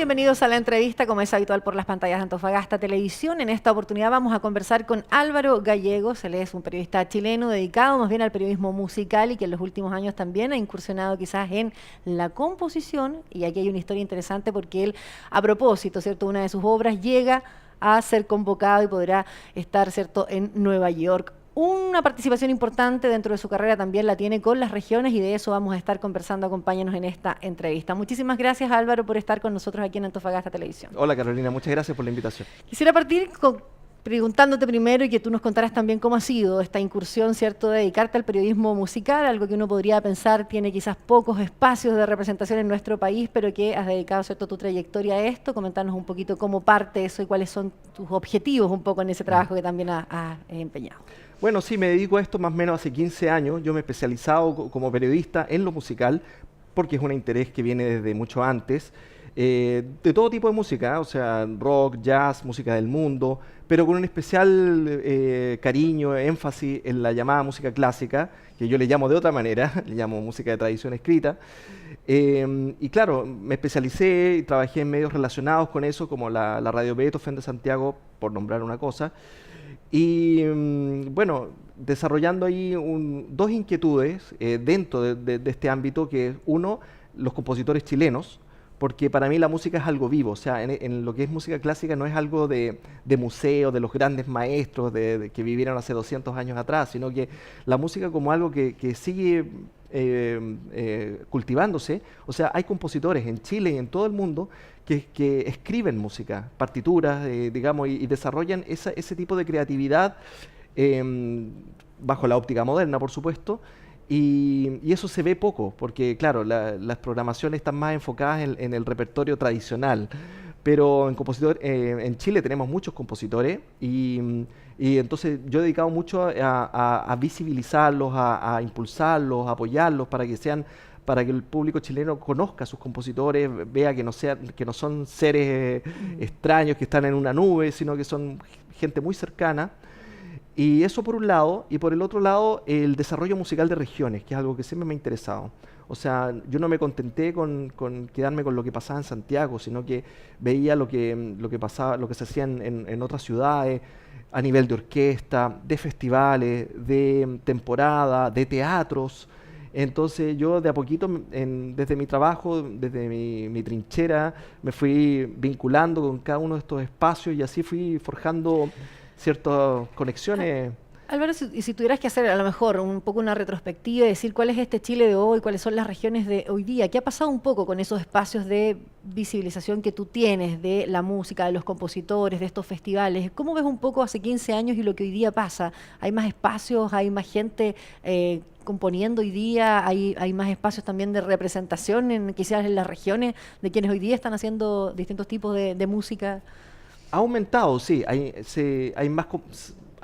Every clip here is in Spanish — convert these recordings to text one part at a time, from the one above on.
Bienvenidos a la entrevista, como es habitual por las pantallas de Antofagasta Televisión. En esta oportunidad vamos a conversar con Álvaro Gallegos. Él es un periodista chileno dedicado más bien al periodismo musical y que en los últimos años también ha incursionado quizás en la composición. Y aquí hay una historia interesante porque él, a propósito, ¿cierto?, una de sus obras llega a ser convocado y podrá estar, ¿cierto?, en Nueva York. Una participación importante dentro de su carrera también la tiene con las regiones y de eso vamos a estar conversando. Acompáñanos en esta entrevista. Muchísimas gracias, Álvaro, por estar con nosotros aquí en Antofagasta Televisión. Hola, Carolina, muchas gracias por la invitación. Quisiera partir preguntándote primero y que tú nos contaras también cómo ha sido esta incursión, ¿cierto?, de dedicarte al periodismo musical, algo que uno podría pensar tiene quizás pocos espacios de representación en nuestro país, pero que has dedicado, ¿cierto?, tu trayectoria a esto. Comentarnos un poquito cómo parte eso y cuáles son tus objetivos un poco en ese trabajo que también has empeñado. Bueno, sí, me dedico a esto más o menos hace 15 años. Yo me he especializado como periodista en lo musical porque es un interés que viene desde mucho antes. De todo tipo de música, o sea, rock, jazz, música del mundo, pero con un especial cariño, énfasis en la llamada música clásica, que yo le llamo de otra manera, le llamo música de tradición escrita. Y claro, me especialicé y trabajé en medios relacionados con eso, como la Radio Beethoven de Santiago, por nombrar una cosa. Y bueno, desarrollando ahí dos inquietudes dentro de este ámbito, que es uno, los compositores chilenos, porque para mí la música es algo vivo, o sea, en lo que es música clásica no es algo de museo, de los grandes maestros que vivieron hace 200 años atrás, sino que la música como algo que sigue cultivándose. O sea, hay compositores en Chile y en todo el mundo que escriben música, partituras, digamos, y desarrollan ese tipo de creatividad bajo la óptica moderna, por supuesto. Y eso se ve poco, porque claro, las programaciones están más enfocadas en el repertorio tradicional, pero en Chile tenemos muchos compositores y entonces yo he dedicado mucho a visibilizarlos, a impulsarlos, a apoyarlos para que el público chileno conozca a sus compositores, vea que no son seres extraños que están en una nube, sino que son gente muy cercana. Y eso por un lado, y por el otro lado, el desarrollo musical de regiones, que es algo que siempre me ha interesado. O sea, yo no me contenté con quedarme con lo que pasaba en Santiago, sino que veía lo que pasaba, lo que se hacía en otras ciudades, a nivel de orquesta, de festivales, de temporada, de teatros. Entonces yo de a poquito, desde mi trabajo, desde mi trinchera, me fui vinculando con cada uno de estos espacios y así fui forjando ciertas conexiones. Álvaro, si tuvieras que hacer a lo mejor un poco una retrospectiva y decir cuál es este Chile de hoy, cuáles son las regiones de hoy día, ¿qué ha pasado un poco con esos espacios de visibilización que tú tienes de la música, de los compositores, de estos festivales? ¿Cómo ves un poco hace 15 años y lo que hoy día pasa? ¿Hay más espacios, hay más gente componiendo hoy día, hay más espacios también de representación quizás en las regiones de quienes hoy día están haciendo distintos tipos de música? Ha aumentado, sí, hay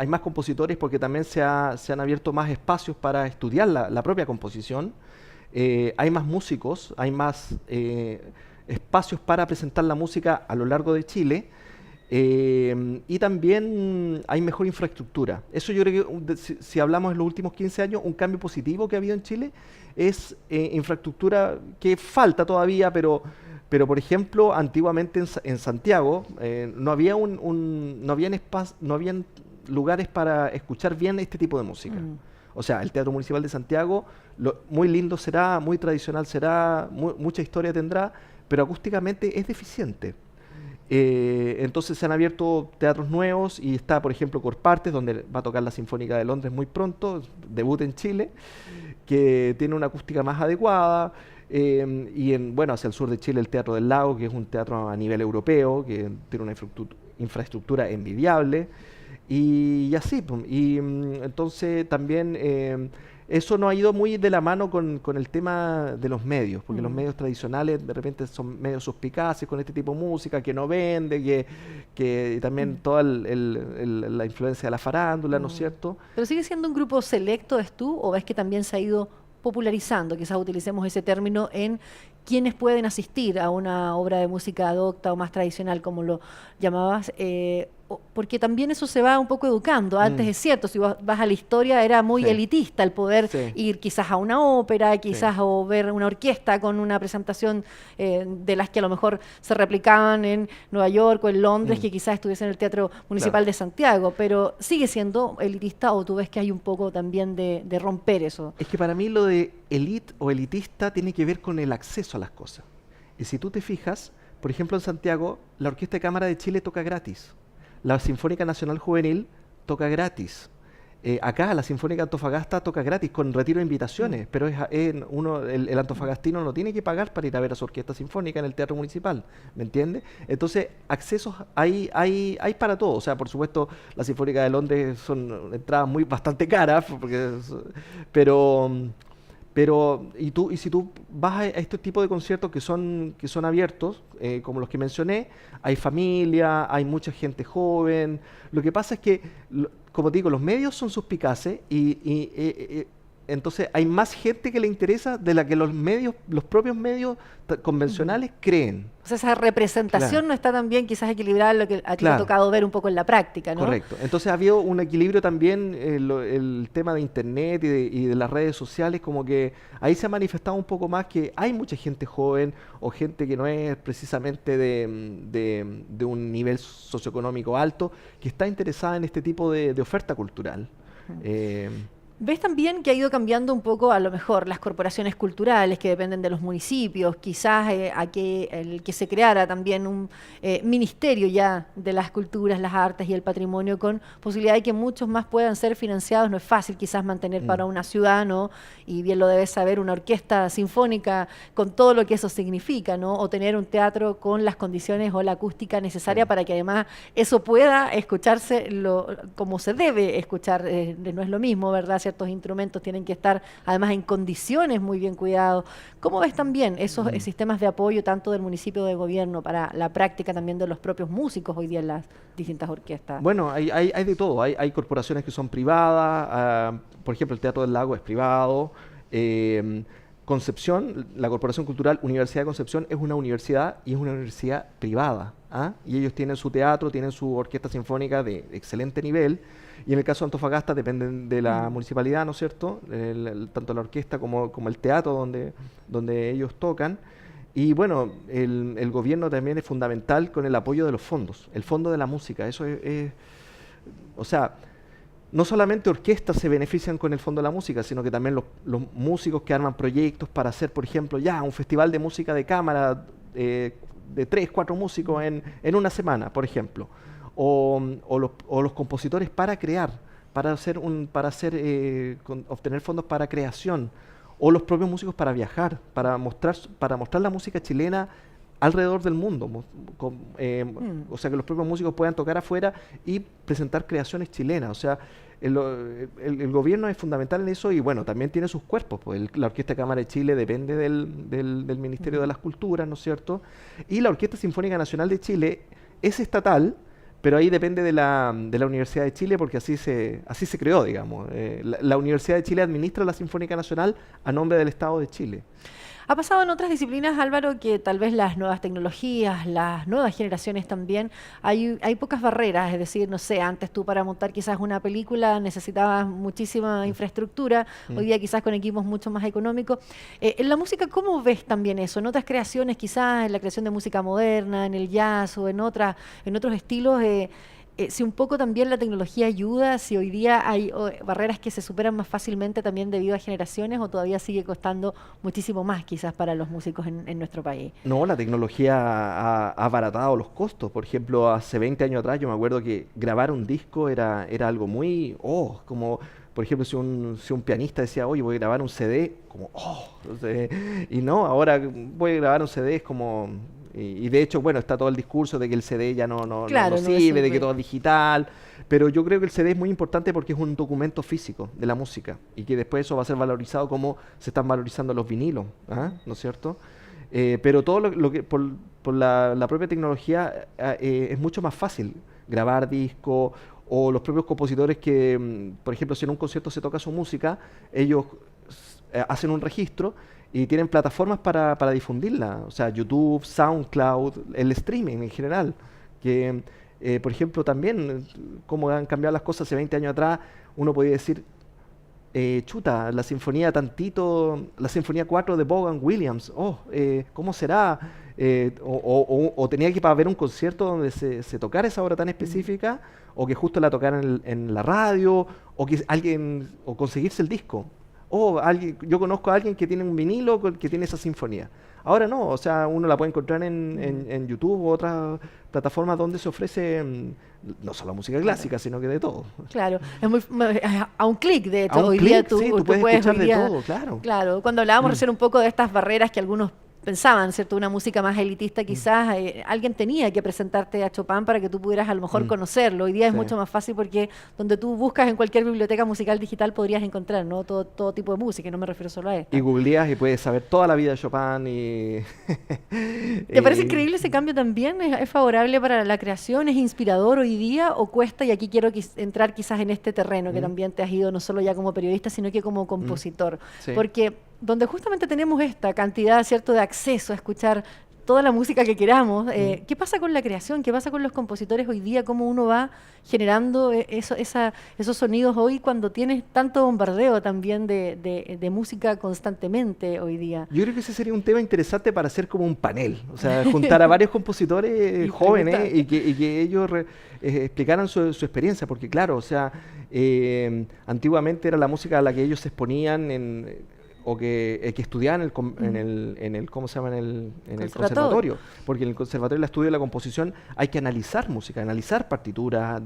más compositores porque también se han abierto más espacios para estudiar la propia composición. Hay más músicos, hay más espacios para presentar la música a lo largo de Chile. Y también hay mejor infraestructura. Eso yo creo que si hablamos en los últimos 15 años, un cambio positivo que ha habido en Chile es infraestructura que falta todavía, pero por ejemplo, antiguamente en Santiago no habían lugares para escuchar bien este tipo de música. O sea, el Teatro Municipal de Santiago, muy lindo será, muy tradicional será, mucha historia tendrá, pero acústicamente es deficiente. Entonces se han abierto teatros nuevos y está, por ejemplo, Corpartes, donde va a tocar la Sinfónica de Londres muy pronto, debut en Chile, que tiene una acústica más adecuada. Y bueno, hacia el sur de Chile el Teatro del Lago, que es un teatro a nivel europeo, que tiene una infraestructura envidiable, y así. Y entonces también eso no ha ido muy de la mano con el tema de los medios, porque los medios tradicionales de repente son medio suspicaces con este tipo de música, que no vende, que también toda la influencia de la farándula, ¿no es cierto? ¿Pero sigue siendo un grupo selecto, es tú, o ves que también se ha ido popularizando, quizás utilicemos ese término, en quienes pueden asistir a una obra de música docta o más tradicional, como lo llamabas, porque también eso se va un poco educando. Antes Mm, es cierto, si vas a la historia era muy sí, elitista el poder sí, ir quizás a una ópera, sí. quizás o ver una orquesta con una presentación de las que a lo mejor se replicaban en Nueva York o en Londres, Mm, que quizás estuviese en el Teatro claro. Municipal de Santiago, pero sigue siendo elitista o tú ves que hay un poco también de romper eso. Es que para mí lo de elite o elitista tiene que ver con el acceso a las cosas. Y si tú te fijas, por ejemplo en Santiago, la Orquesta de Cámara de Chile toca gratis. La Sinfónica Nacional Juvenil toca gratis. Acá la Sinfónica Antofagasta toca gratis con retiro de Mm. invitaciones, pero el antofagastino no tiene que pagar para ir a ver a su orquesta sinfónica en el Teatro Municipal, ¿me entiendes? Entonces, accesos hay para todo. O sea, por supuesto, la Sinfónica de Londres son entradas bastante caras, pero, y si tú vas a este tipo de conciertos que son abiertos, como los que mencioné, hay familia, hay mucha gente joven. Lo que pasa es que, como te digo, los medios son suspicaces entonces hay más gente que le interesa de la que los propios medios Ujú. convencionales creen. O sea, esa Claro. representación no está tan bien quizás equilibrada en lo que a ti te ha Claro. tocado ver un poco en la práctica, ¿no? Correcto. Entonces ha habido un equilibrio también, el tema de internet y de las redes sociales, como que ahí se ha manifestado un poco más que hay mucha gente joven o gente que no es precisamente de un nivel socioeconómico alto, que está interesada en este tipo de oferta cultural. Ujú. Eh, ¿Ves también que ha ido cambiando un poco a lo mejor las corporaciones culturales que dependen de los municipios? Quizás el que se creara también un ministerio ya de las culturas, las artes y el patrimonio con posibilidad de que muchos más puedan ser financiados. No es fácil quizás mantener mm, para una ciudad, ¿no? Y bien lo debes saber, una orquesta sinfónica con todo lo que eso significa, ¿no? O tener un teatro con las condiciones o la acústica sí. necesaria para que además eso pueda escucharse como se debe escuchar. No es lo mismo, ¿verdad? Ciertos instrumentos tienen que estar además en condiciones muy bien cuidados. ¿Cómo ves también esos Mm. sistemas de apoyo tanto del municipio de gobierno para la práctica también de los propios músicos hoy día en las distintas orquestas? Bueno, hay de todo. Hay corporaciones que son privadas. Por ejemplo, el Teatro del Lago es privado. eh, Concepción, la Corporación Cultural Universidad de Concepción es una universidad y es una universidad privada. ¿Ah? Y ellos tienen su teatro, tienen su orquesta sinfónica de excelente nivel. Y en el caso de Antofagasta dependen de la Mm. municipalidad, ¿no es cierto? Tanto la orquesta como el teatro donde ellos tocan. Y bueno, el gobierno también es fundamental con el apoyo de los fondos, el fondo de la música. O sea, no solamente orquestas se benefician con el fondo de la música, sino que también los músicos que arman proyectos para hacer, por ejemplo, ya un festival de música de cámara de 3, 4 músicos en una semana, por ejemplo. O los compositores para crear, obtener fondos para creación, o los propios músicos para viajar, para mostrar la música chilena alrededor del mundo. Mm. O sea, que los propios músicos puedan tocar afuera y presentar creaciones chilenas. O sea, el gobierno es fundamental en eso y bueno, también tiene sus cuerpos. Pues la Orquesta de Cámara de Chile depende del Ministerio de Ujú. las Culturas, ¿no es cierto? Y la Orquesta Sinfónica Nacional de Chile es estatal, pero ahí depende de la Universidad de Chile porque así se creó, digamos. La Universidad de Chile administra la Sinfónica Nacional a nombre del Estado de Chile. Ha pasado en otras disciplinas, Álvaro, que tal vez las nuevas tecnologías, las nuevas generaciones también, hay pocas barreras, es decir, no sé, antes tú para montar quizás una película necesitabas muchísima Mm, infraestructura, mm. hoy día quizás con equipos mucho más económicos. En la música, ¿cómo ves también eso? En otras creaciones, quizás en la creación de música moderna, en el jazz o en otros estilos, si un poco también la tecnología ayuda, si hoy día hay barreras que se superan más fácilmente también debido a generaciones o todavía sigue costando muchísimo más quizás para los músicos en nuestro país. No, la tecnología ha abaratado los costos. Por ejemplo, hace 20 años atrás yo me acuerdo que grabar un disco era algo muy, como, por ejemplo, si un pianista decía, oye, voy a grabar un CD, como, o sea, y no, ahora voy a grabar un CD es como, y de hecho, bueno, está todo el discurso de que el CD ya no Claro, no me sirve, de que sirve. todo es digital, pero yo creo que el CD es muy importante porque es un documento físico de la música y que después eso va a ser valorizado como se están valorizando los vinilos, ¿ah? ¿No es cierto? Pero todo lo que por la propia tecnología es mucho más fácil grabar discos o los propios compositores que, por ejemplo, si en un concierto se toca su música, ellos hacen un registro y tienen plataformas para difundirla, o sea, YouTube, SoundCloud, el streaming en general, que Por ejemplo, también, cómo han cambiado las cosas hace 20 años atrás, uno podía decir, chuta, la sinfonía tantito, la sinfonía 4 de Vaughan Williams, ¿cómo será? O tenía que ir para ver un concierto donde se tocara esa obra tan específica, o que justo la tocaran en la radio, o que alguien, o conseguirse el disco. Yo conozco a alguien que tiene un vinilo que tiene esa sinfonía. Ahora no, o sea, uno la puede encontrar en YouTube u otras plataformas donde se ofrece no solo música clásica, sino que de todo. Claro, es a un clic, de hecho, A un hoy clic, día tú, sí, tú tú puedes puedes escuchar hoy de día, todo, claro. claro, cuando hablábamos recién un poco de estas barreras que algunos pensaban, ¿cierto? Una música más elitista, quizás alguien tenía que presentarte a Chopin para que tú pudieras a lo mejor conocerlo. Hoy día es Sí. mucho más fácil porque donde tú buscas en cualquier biblioteca musical digital podrías encontrar, ¿no? Todo tipo de música, y no me refiero solo a esta. Y googleas y puedes saber toda la vida de Chopin y... ¿Te parece y- increíble ese cambio también? ¿Es favorable para la creación? ¿Es inspirador hoy día o cuesta? Y aquí quiero entrar quizás en este terreno que también te has ido no solo ya como periodista, sino que como compositor. Sí. Porque donde justamente tenemos esta cantidad, ¿cierto?, de acceso a escuchar toda la música que queramos, ¿qué pasa con la creación? ¿Qué pasa con los compositores hoy día? ¿Cómo uno va generando esos sonidos hoy cuando tienes tanto bombardeo también de música constantemente hoy día? Yo creo que ese sería un tema interesante para hacer como un panel, o sea, juntar a varios compositores Y jóvenes preguntar. y que ellos explicaran su experiencia, porque claro, o sea, antiguamente era la música a la que ellos se exponían o que estudiaban ¿cómo se llama? En el conservatorio, porque en el conservatorio el estudio de la composición hay que analizar música, analizar partituras,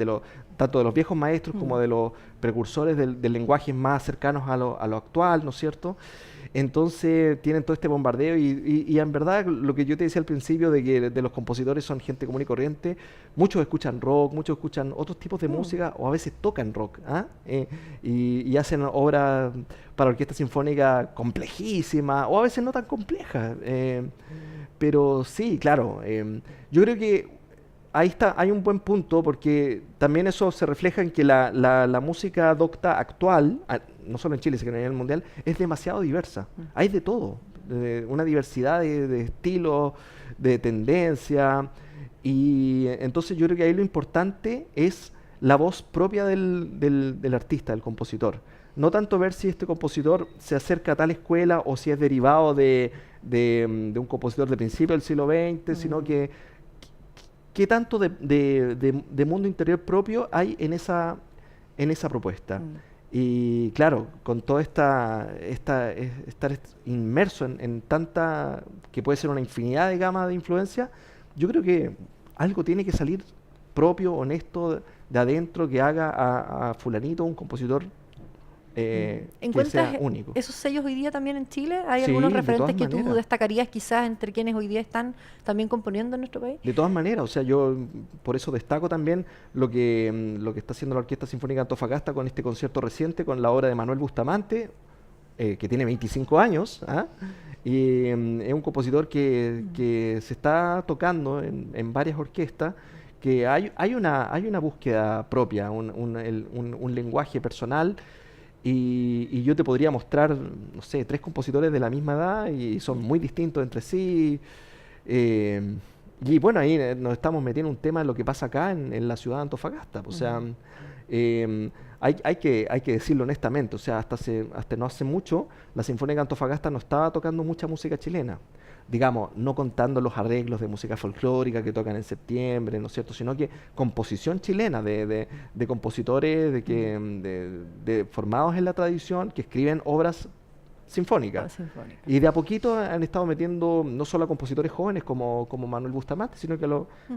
tanto de los viejos maestros como de los precursores del lenguaje más cercanos a lo actual, ¿no es cierto? Entonces tienen todo este bombardeo y en verdad lo que yo te decía al principio de que de los compositores son gente común y corriente, muchos escuchan rock, muchos escuchan otros tipos de música o a veces tocan rock, ¿ah? Y hacen obras para orquesta sinfónica complejísimas o a veces no tan complejas. Pero sí, claro, yo creo que ahí está, hay un buen punto porque también eso se refleja en que la música docta actual, no solo en Chile, sino a nivel mundial, es demasiado diversa. Hay de todo, una diversidad de estilos, de tendencia, y entonces yo creo que ahí lo importante es la voz propia del artista, del compositor. No tanto ver si este compositor se acerca a tal escuela o si es derivado de un compositor de principio del siglo XX, sino que qué tanto de mundo interior propio hay en esa propuesta. Y claro, con toda estar inmerso en tanta, que puede ser una infinidad de gamas de influencia, yo creo que algo tiene que salir propio, honesto, de adentro, que haga a fulanito un compositor que ¿Encuentras sea único. esos sellos hoy día también en Chile? ¿Hay Sí, algunos de referentes todas que tú maneras. destacarías quizás entre quienes hoy día están también componiendo en nuestro país? De todas maneras, o sea, yo por eso destaco también lo que está haciendo la Orquesta Sinfónica de Antofagasta con este concierto reciente, con la obra de Manuel Bustamante, que tiene 25 años, ¿ah? Y es un compositor que se está tocando en varias orquestas, que hay una búsqueda propia, un lenguaje personal, y yo te podría mostrar, no sé, 3 compositores de la misma edad y son muy distintos entre sí. eh, y bueno, ahí nos estamos metiendo en un tema de lo que pasa acá en la ciudad de Antofagasta. O sea, hay que decirlo honestamente, o sea, hasta no hace mucho, la Sinfónica de Antofagasta no estaba tocando mucha música chilena. Digamos, no contando los arreglos de música folclórica que tocan en septiembre, ¿no es cierto? Sino que composición chilena de compositores formados en la tradición que escriben obras sinfónicas. Sinfónica. Y de a poquito han estado metiendo no solo a compositores jóvenes como Manuel Bustamante, sino que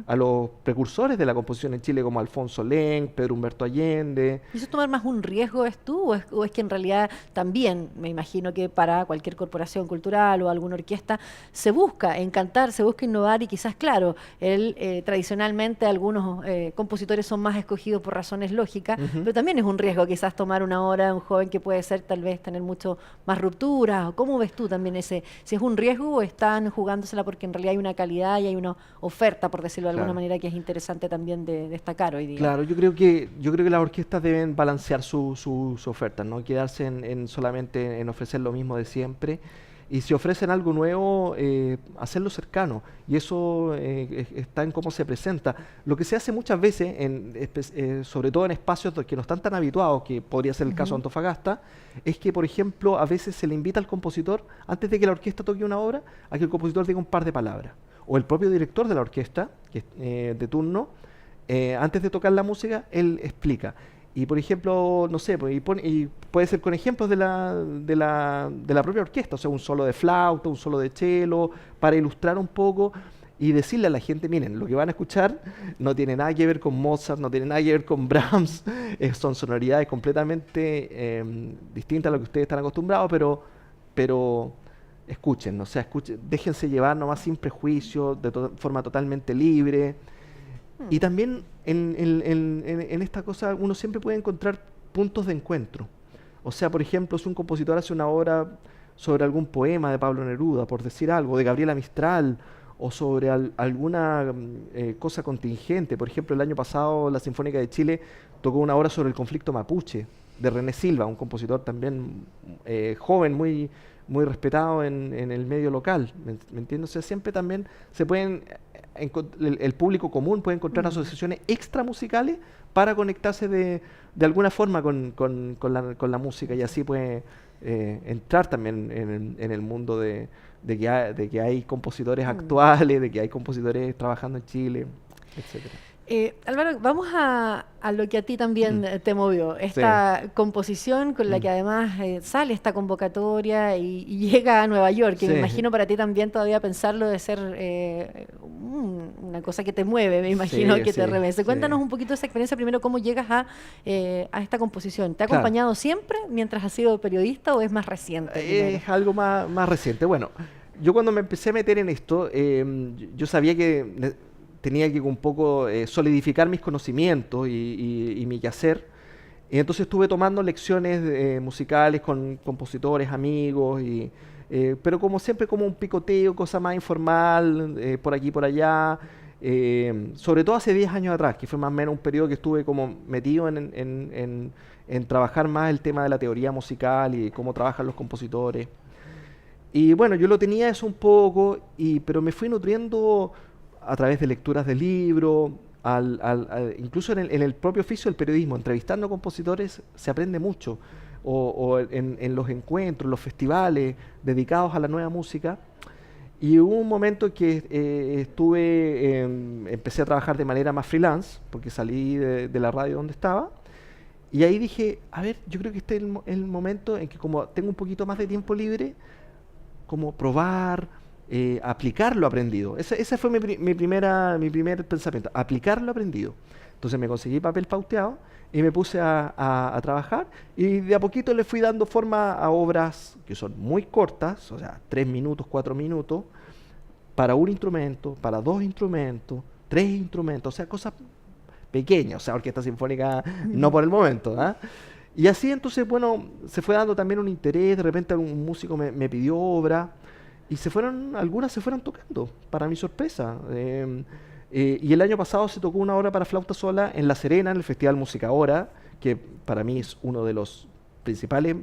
a los precursores de la composición en Chile como Alfonso Lenk, Pedro Humberto Allende. ¿Y eso es tomar más un riesgo, ves tú? O es que en realidad también, me imagino que para cualquier corporación cultural o alguna orquesta, se busca encantar, se busca innovar y quizás, claro, tradicionalmente algunos compositores son más escogidos por razones lógicas, pero también es un riesgo quizás tomar una obra de un joven que puede ser tal vez tener mucho más ruptura. ¿Cómo ves tú también si es un riesgo o están jugándosela porque en realidad hay una calidad y hay una oferta, por decirlo de alguna manera, que es interesante también de destacar hoy día? Claro, yo creo que las orquestas deben balancear su oferta, no quedarse solamente en ofrecer lo mismo de siempre. Y si ofrecen algo nuevo, hacerlo cercano. Y eso está en cómo se presenta. Lo que se hace muchas veces, sobre todo en espacios que no están tan habituados, que podría ser el caso de Antofagasta, es que, por ejemplo, a veces se le invita al compositor, antes de que la orquesta toque una obra, a que el compositor diga un par de palabras. O el propio director de la orquesta, que de turno, antes de tocar la música, él explica. Y por ejemplo, no sé, pues, y puede ser con ejemplos de la propia orquesta, o sea, un solo de flauta, un solo de cello, para ilustrar un poco y decirle a la gente, miren, lo que van a escuchar no tiene nada que ver con Mozart, no tiene nada que ver con Brahms, son sonoridades completamente distintas a lo que ustedes están acostumbrados, pero escuchen, o sea, déjense llevar nomás sin prejuicio, de forma totalmente libre. Y también en esta cosa uno siempre puede encontrar puntos de encuentro. O sea, por ejemplo, si un compositor hace una obra sobre algún poema de Pablo Neruda, por decir algo, de Gabriela Mistral, o sobre alguna cosa contingente. Por ejemplo, el año pasado la Sinfónica de Chile tocó una obra sobre el conflicto mapuche, de René Silva, un compositor también joven, muy respetado en el medio local. ¿Me entiendes? O sea, siempre también se pueden... El público común puede encontrar asociaciones extramusicales para conectarse de alguna forma con la música, y así puede entrar también en el mundo de que hay compositores actuales, de que hay compositores trabajando en Chile, etcétera. Álvaro, vamos a lo que a ti también te movió, esta composición con la que además sale esta convocatoria y llega a Nueva York, que me imagino para ti también todavía pensarlo de ser una cosa que te mueve, me imagino que te remece. Cuéntanos un poquito esa experiencia, primero, cómo llegas a esta composición. ¿Te ha acompañado siempre mientras has sido periodista o es más reciente? Es algo más reciente. Bueno, yo cuando me empecé a meter en esto, yo sabía que tenía que un poco solidificar mis conocimientos y mi quehacer. Y entonces estuve tomando lecciones musicales con compositores, amigos, pero como siempre como un picoteo, cosa más informal, por aquí por allá. Sobre todo hace 10 años atrás, que fue más o menos un periodo que estuve como metido en trabajar más el tema de la teoría musical y cómo trabajan los compositores. Y bueno, yo lo tenía eso un poco, pero me fui nutriendo a través de lecturas de libros, incluso en el propio oficio del periodismo, entrevistando a compositores se aprende mucho, o en los encuentros, los festivales dedicados a la nueva música. Y hubo un momento que empecé a trabajar de manera más freelance, porque salí de la radio donde estaba, y ahí dije, a ver, yo creo que este es el momento en que, como tengo un poquito más de tiempo libre, como probar, aplicar lo aprendido. Ese fue mi primer pensamiento, aplicar lo aprendido. Entonces me conseguí papel pauteado y me puse a trabajar, y de a poquito le fui dando forma a obras que son muy cortas, o sea, 3 minutos, 4 minutos, para un instrumento, para 2 instrumentos, 3 instrumentos, o sea, cosas pequeñas, o sea, orquesta sinfónica no por el momento, ¿eh? Y así entonces, bueno, se fue dando también un interés, de repente un músico me pidió obra, y algunas se fueron tocando, para mi sorpresa. Y el año pasado se tocó una obra para flauta sola en La Serena, en el Festival Música Ahora, que para mí es uno de los principales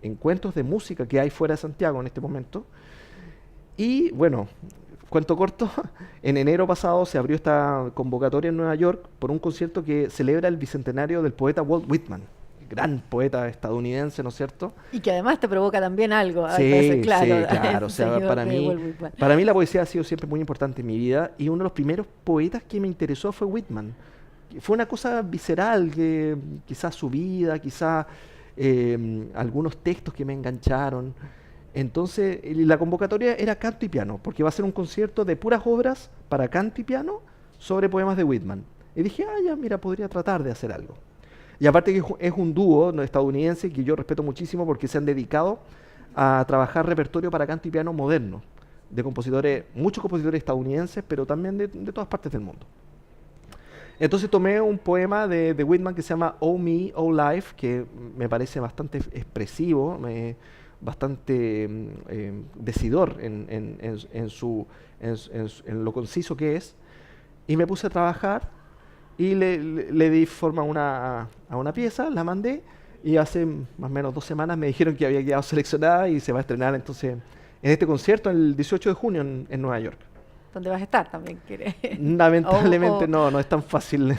encuentros de música que hay fuera de Santiago en este momento. Y bueno, cuento corto, en enero pasado se abrió esta convocatoria en Nueva York por un concierto que celebra el bicentenario del poeta Walt Whitman, gran poeta estadounidense, ¿no es cierto? Y que además te provoca también algo. Sí, claro. O sea, para mí la poesía ha sido siempre muy importante en mi vida, y uno de los primeros poetas que me interesó fue Whitman. Fue una cosa visceral, que quizás su vida, quizás algunos textos que me engancharon. Entonces, la convocatoria era canto y piano, porque va a ser un concierto de puras obras para canto y piano sobre poemas de Whitman. Y dije, ya, mira, podría tratar de hacer algo. Y aparte que es un dúo estadounidense que yo respeto muchísimo, porque se han dedicado a trabajar repertorio para canto y piano moderno, de compositores, muchos compositores estadounidenses, pero también de todas partes del mundo. Entonces tomé un poema de Whitman que se llama Oh Me, Oh Life, que me parece bastante expresivo, bastante decidor en lo conciso que es, y me puse a trabajar. Y le di forma a una pieza, la mandé, y hace más o menos 2 semanas me dijeron que había quedado seleccionada y se va a estrenar entonces en este concierto el 18 de junio en Nueva York. ¿Dónde vas a estar también? Lamentablemente O- no es tan fácil. Hay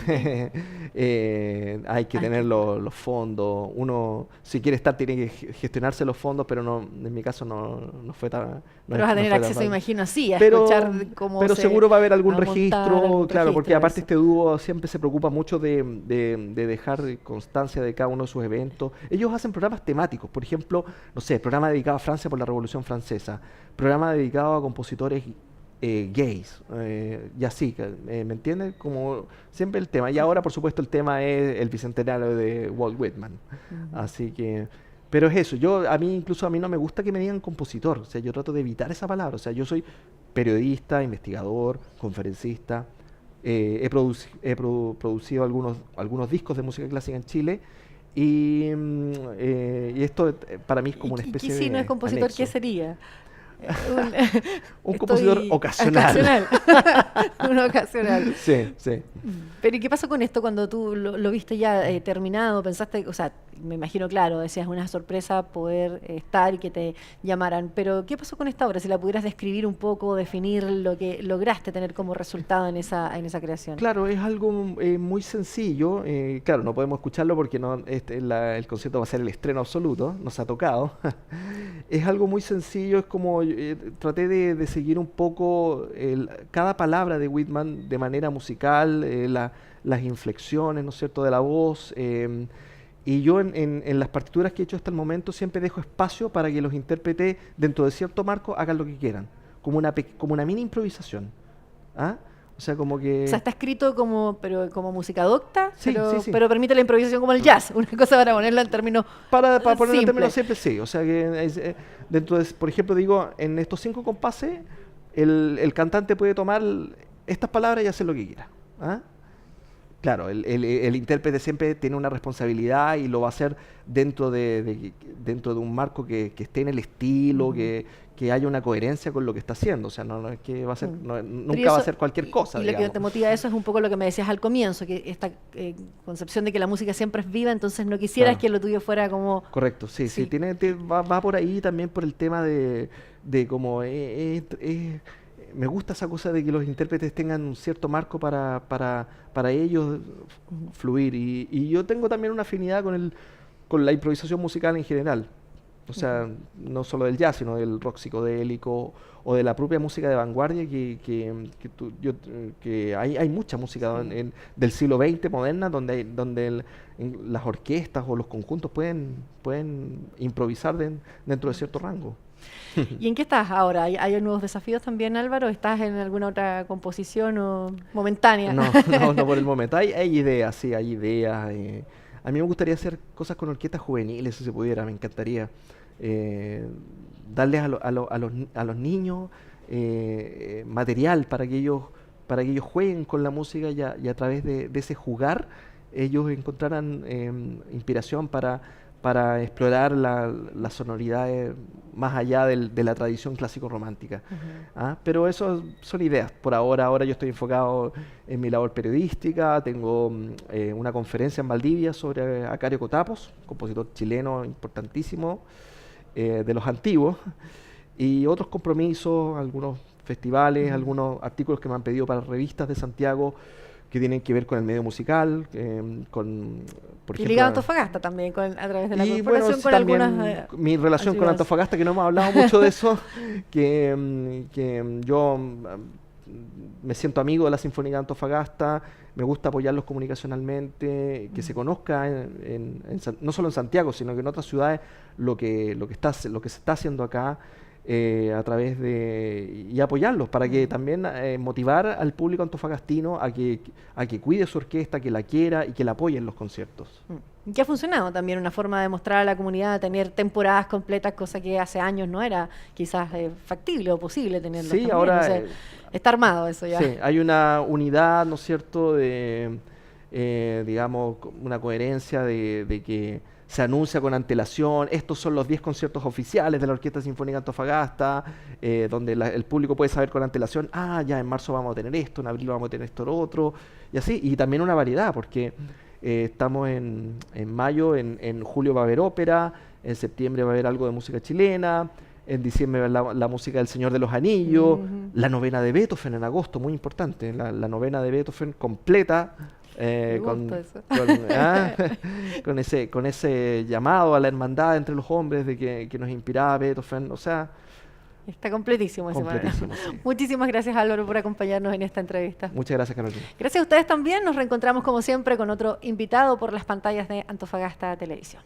que Hay tener que- los fondos. Uno, si quiere estar, tiene que gestionarse los fondos, pero no, en mi caso no fue tan, Pero vas a no tener fue tan acceso, fácil. imagino, así, a Pero, escuchar cómo pero se seguro va a haber algún a montar registro, algún claro, porque registro de aparte eso. este dúo siempre se preocupa mucho de dejar constancia de cada uno de sus eventos. Ellos hacen programas temáticos, por ejemplo, no sé, programa dedicado a Francia por la Revolución Francesa, programa dedicado a compositores gays, y así, ¿me entiendes? Como siempre el tema. Y ahora, por supuesto, el tema es el bicentenario de Walt Whitman. Ujú. Así que, pero es eso. Incluso a mí no me gusta que me digan compositor. O sea, yo trato de evitar esa palabra. O sea, yo soy periodista, investigador, conferencista. Producido algunos discos de música clásica en Chile. Y esto para mí es como una Y especie si no es de compositor, ¿qué anexo. sería? Un, Un compositor estoy ocasional. ocasional. Un ocasional. Sí, sí. Pero ¿y qué pasó con esto cuando tú lo viste ya terminado? Pensaste, o sea, me imagino, claro, decías una sorpresa poder estar y que te llamaran, pero ¿qué pasó con esta obra? Si la pudieras describir un poco, definir lo que lograste tener como resultado en esa creación. Claro, es algo muy sencillo. Claro, no podemos escucharlo porque el concierto va a ser el estreno absoluto, nos ha tocado. Es algo muy sencillo, es como traté de seguir un poco cada palabra de Whitman de manera musical, las inflexiones, ¿no es cierto?, de la voz. Y yo en las partituras que he hecho hasta el momento siempre dejo espacio para que los intérpretes, dentro de cierto marco, hagan lo que quieran, como una mini improvisación. ¿Ah? O sea, como O sea, que... está escrito pero como música docta, Sí, sí, sí. pero permite la improvisación como el jazz, una cosa para ponerla en términos Para ponerlo en términos simples. simples, sí. O sea, que dentro de, por ejemplo, digo, en estos 5 compases, el cantante puede tomar estas palabras y hacer lo que quiera. ¿Ah? Claro, el intérprete siempre tiene una responsabilidad y lo va a hacer dentro de un marco que esté en el estilo, Ujú. que haya una coherencia con lo que está haciendo. O sea, no es que va a ser, Mm. Pero nunca va a ser cualquier cosa, y lo que digamos. te motiva a eso es un poco lo que me decías al comienzo, que esta concepción de que la música siempre es viva, entonces no quisieras Claro. que lo tuyo fuera como... Correcto, sí, sí, Sí. va por ahí también por el tema de como me gusta esa cosa de que los intérpretes tengan un cierto marco para ellos Ujú. fluir. Y yo tengo también una afinidad con la improvisación musical en general. O sea, Ujú. no solo del jazz, sino del rock psicodélico o de la propia música de vanguardia, que hay mucha música Sí. del siglo XX moderna donde las orquestas o los conjuntos pueden improvisar dentro de cierto rango. ¿Y en qué estás ahora? ¿Hay nuevos desafíos también, Álvaro? ¿Estás en alguna otra composición o momentánea? No, no por el momento. Hay ideas, sí, hay ideas. A mí me gustaría hacer cosas con orquestas juveniles, si se pudiera, me encantaría. Eh, Darles a los niños material para que ellos jueguen con la música y a través de ese jugar ellos encontraran inspiración para explorar las sonoridades más allá de la tradición clásico-romántica. Ujú. ¿Ah? Pero eso son ideas. Ahora yo estoy enfocado en mi labor periodística. Tengo una conferencia en Valdivia sobre Acario Cotapos, compositor chileno importantísimo, de los antiguos, y otros compromisos, algunos festivales, Ujú. algunos artículos que me han pedido para revistas de Santiago que tienen que ver con el medio musical, por Y ligado a ejemplo, Antofagasta también, a través de la y bueno, corporación, sí, con también algunas mi relación con actividades. Antofagasta, que no hemos hablado mucho de eso, que yo me siento amigo de la Sinfónica de Antofagasta, me gusta apoyarlos comunicacionalmente, que se conozca no solo en Santiago, sino que en otras ciudades lo que se está haciendo acá y apoyarlos para que también motivar al público antofagastino a que cuide su orquesta, que la quiera y que la apoye en los conciertos. Mm. Que ha funcionado también, una forma de mostrar a la comunidad, tener temporadas completas, cosa que hace años no era quizás factible o posible tenerlo Sí, también. ahora O sea, está armado eso ya. sí, hay una unidad, ¿no es cierto?, digamos, una coherencia de que se anuncia con antelación, estos son los 10 conciertos oficiales de la Orquesta Sinfónica Antofagasta, donde el público puede saber con antelación, ya en marzo vamos a tener esto, en abril vamos a tener esto, lo otro, y así, y también una variedad, porque estamos en mayo, en julio va a haber ópera, en septiembre va a haber algo de música chilena, En diciembre la música del Señor de los Anillos, la novena de Beethoven en agosto, muy importante, la novena de Beethoven completa, con ese llamado a la hermandad entre los hombres que nos inspiraba Beethoven, o sea... Está completísimo ese Completísimo, sí. Muchísimas gracias, Álvaro, por acompañarnos en esta entrevista. Muchas gracias, Carolina. Gracias a ustedes también. Nos reencontramos como siempre con otro invitado por las pantallas de Antofagasta Televisión.